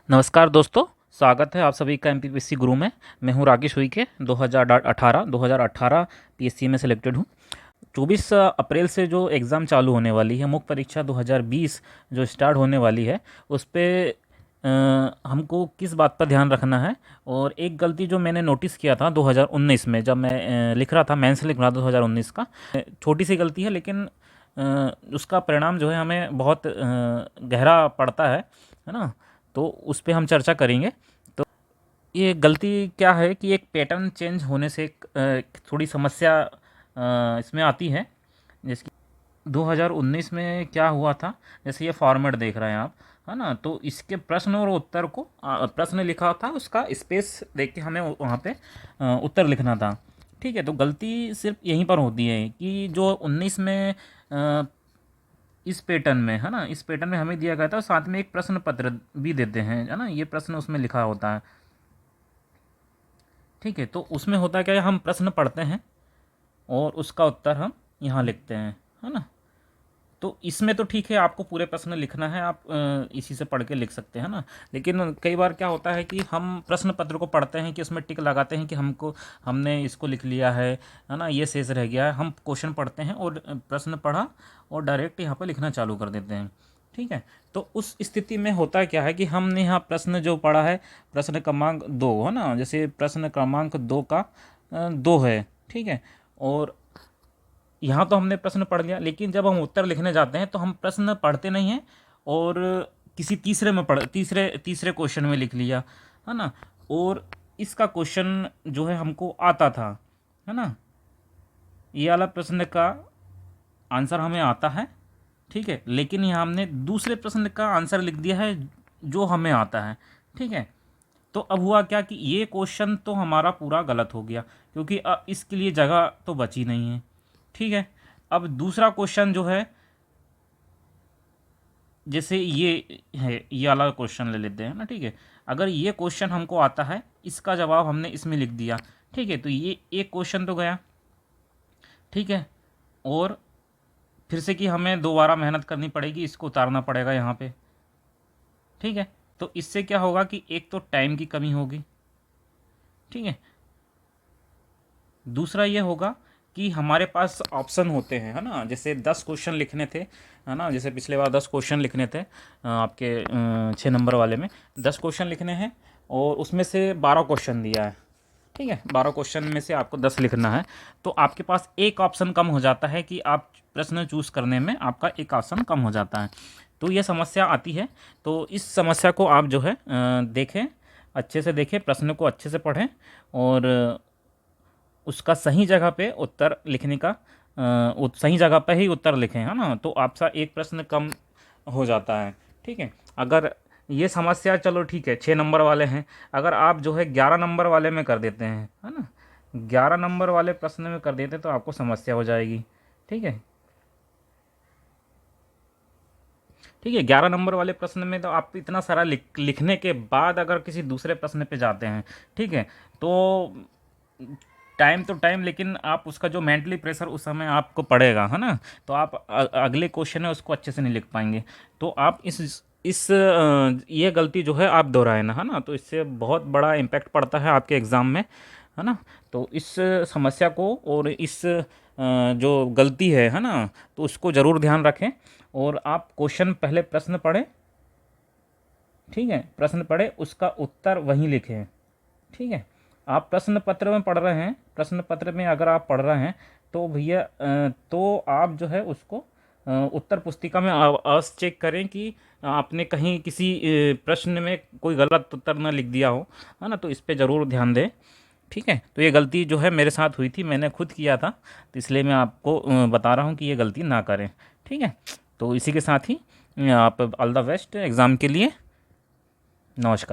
नमस्कार दोस्तों, स्वागत है आप सभी का एमपीपीएससी गुरु में। मैं हूं राकेश हुईके। 2018 पीएससी में सिलेक्टेड हूं। 24 अप्रैल से जो एग्ज़ाम चालू होने वाली है, मुख्य परीक्षा 2020 जो स्टार्ट होने वाली है, उस पे हमको किस बात पर ध्यान रखना है। और एक गलती जो मैंने नोटिस किया था 2019 में, जब मैं लिख रहा था, मेंस लिख रहा था 2019 का, छोटी सी गलती है लेकिन उसका परिणाम जो है हमें बहुत गहरा पड़ता है ना। तो उस पे हम चर्चा करेंगे। तो ये गलती क्या है कि एक पैटर्न चेंज होने से थोड़ी समस्या इसमें आती है। जैसे कि 2019 में क्या हुआ था, जैसे ये फॉर्मेट देख रहे हैं आप, है ना। तो इसके प्रश्न और उत्तर को प्रश्न लिखा था, उसका स्पेस देख के हमें वहाँ पे उत्तर लिखना था। ठीक है, तो गलती सिर्फ यहीं पर होती है कि जो 19 में इस पैटर्न में, है ना, इस पैटर्न में हमें दिया गया था, साथ में एक प्रश्न पत्र भी देते हैं, है ना। ये प्रश्न उसमें लिखा होता है। ठीक है, तो उसमें होता है क्या, हम प्रश्न पढ़ते हैं और उसका उत्तर हम यहाँ लिखते हैं, है ना। तो इसमें तो ठीक है, आपको पूरे प्रश्न लिखना है, आप इसी से पढ़ के लिख सकते हैं ना। लेकिन कई बार क्या होता है कि हम प्रश्न पत्र को पढ़ते हैं कि उसमें टिक लगाते हैं कि हमने इसको लिख लिया है ना, ये शेष रह गया है। हम क्वेश्चन पढ़ते हैं और प्रश्न पढ़ा और डायरेक्ट यहाँ पर लिखना चालू कर देते हैं। ठीक है, तो उस स्थिति में होता क्या है कि हमने यहाँ प्रश्न जो पढ़ा है, प्रश्न क्रमांक 2, है ना, जैसे प्रश्न क्रमांक 2 का 2 है। ठीक है, और यहाँ तो हमने प्रश्न पढ़ लिया, लेकिन जब हम उत्तर लिखने जाते हैं तो हम प्रश्न पढ़ते नहीं हैं और किसी तीसरे में तीसरे क्वेश्चन में लिख लिया, है ना। और इसका क्वेश्चन जो है हमको आता था, है ना, ये वाला प्रश्न का आंसर हमें आता है। ठीक है, लेकिन यहाँ हमने दूसरे प्रश्न का आंसर लिख दिया है जो हमें आता है। ठीक है, तो अब हुआ क्या कि ये क्वेश्चन तो हमारा पूरा गलत हो गया, क्योंकि अब इसके लिए जगह तो बची नहीं है। ठीक है, अब दूसरा क्वेश्चन जो है, जैसे ये है, ये वाला क्वेश्चन ले लेते हैं ना। ठीक है, अगर ये क्वेश्चन हमको आता है, इसका जवाब हमने इसमें लिख दिया। ठीक है, तो ये एक क्वेश्चन तो गया। ठीक है, और फिर से कि हमें दोबारा मेहनत करनी पड़ेगी, इसको उतारना पड़ेगा यहाँ पे। ठीक है, तो इससे क्या होगा कि एक तो टाइम की कमी होगी। ठीक है, दूसरा ये होगा कि हमारे पास ऑप्शन होते हैं, है ना। जैसे 10 क्वेश्चन लिखने थे, है ना, जैसे पिछले बार 10 क्वेश्चन लिखने थे आपके 6 नंबर वाले में 10 क्वेश्चन लिखने हैं और उसमें से 12 क्वेश्चन दिया है। ठीक है, 12 क्वेश्चन में से आपको 10 लिखना है, तो आपके पास एक ऑप्शन कम हो जाता है कि आप प्रश्न चूज़ करने में आपका एक ऑप्शन कम हो जाता है। तो ये समस्या आती है। तो इस समस्या को आप जो है देखें, अच्छे से देखें, प्रश्न को अच्छे से पढ़ें और उसका सही जगह पे उत्तर लिखने का सही जगह पे ही उत्तर लिखें, है ना। तो आपका एक प्रश्न कम हो जाता है। ठीक है, अगर ये समस्या, चलो ठीक है, 6 नंबर वाले हैं, अगर आप जो है 11 नंबर वाले में कर देते हैं, है ना, 11 नंबर वाले प्रश्न में कर देते हैं तो आपको समस्या हो जाएगी। ठीक है, ठीक है, 11 नंबर वाले प्रश्न में तो आप इतना सारा लिखने के बाद अगर किसी दूसरे प्रश्न पे जाते हैं, ठीक है, तो टाइम तो टाइम, लेकिन आप उसका जो मेंटली प्रेशर उस समय आपको पड़ेगा, है ना। तो आप अगले क्वेश्चन है उसको अच्छे से नहीं लिख पाएंगे। तो आप ये गलती जो है आप दोहराए ना, है ना, तो इससे बहुत बड़ा इम्पैक्ट पड़ता है आपके एग्ज़ाम में, है ना। तो इस समस्या को और इस जो गलती है ना, तो उसको ज़रूर ध्यान रखें और आप क्वेश्चन पहले प्रश्न पढ़ें। ठीक है, प्रश्न पढ़े, उसका उत्तर वहीं लिखें। ठीक है, आप प्रश्न पत्र में पढ़ रहे हैं, प्रश्न पत्र में अगर आप पढ़ रहे हैं तो भैया तो आप जो है उसको उत्तर पुस्तिका में अवश्य चेक करें कि आपने कहीं किसी प्रश्न में कोई गलत उत्तर ना लिख दिया हो, है ना। तो इस पे ज़रूर ध्यान दें। ठीक है, तो ये गलती जो है मेरे साथ हुई थी, मैंने खुद किया था, तो इसलिए मैं आपको बता रहा हूँ कि ये गलती ना करें। ठीक है, तो इसी के साथ ही आप ऑल द बेस्ट एग्ज़ाम के लिए। नमस्कार।